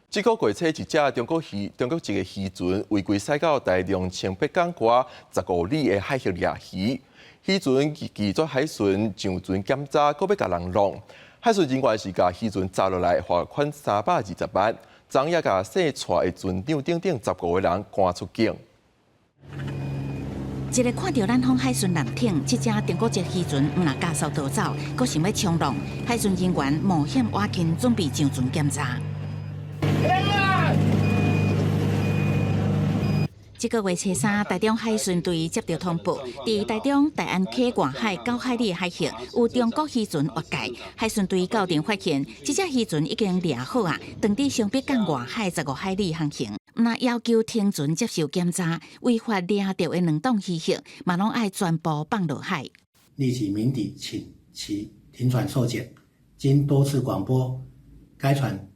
这个月初，一只中国籍的渔船违规驶到大量18港外15里的海域掠鱼，渔船拒绝海巡上船检查，搁要甲人弄。海巡人员是甲渔船砸落来，罚款320万，昨也甲洗船的船长等等15个人赶出境。一个看到咱方海巡舰艇，这只中国籍渔船唔若加速逃走，搁想要冲浪，海巡人员冒险挖进，准备上船检查。这个月初3，台中海巡队接到通报，伫台中大安溪外海9海里的海域有中国渔船挖界。海巡队到场发现，这只渔船已经掠好啊，当伫双北港外海15海里航行。那要求停船接受检查，违法掠到的2档鱼虾，嘛拢爱全部放落海。立即鸣笛，请其停船受检。经多次广播，该船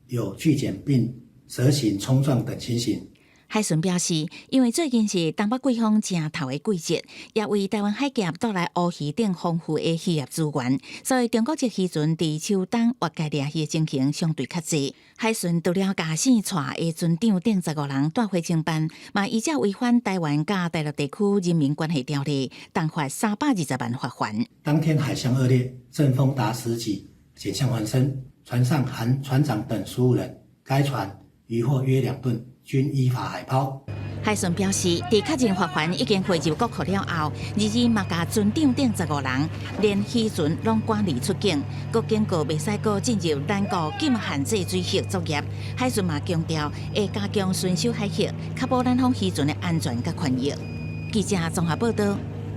有拒检并蛇行冲撞等情形。海巡表示，因为最近是东北季风正头的季节，也为台湾海峡带来乌鱼等丰富的渔业资源，所以中国籍渔船伫秋冬挖界掠鱼的情形相对较济。海巡除了驾驶船的船长等15人带回侦办，嘛依照违反台湾甲大陆地区人民关系条例，重罚320万罚款。当天海象恶劣，阵风达10级，险象环生，船上含船长等15人，该船渔获约2吨。均依法海抛。海巡表示，伫确认罚款已经汇入国库了后，日嘛甲船长等15人，连渔船拢赶离出境，各警告袂使搁进入咱国禁限制水域作业。海巡嘛强调，会加强巡守海域，确保咱方渔船的安全甲权益。记者综合报道。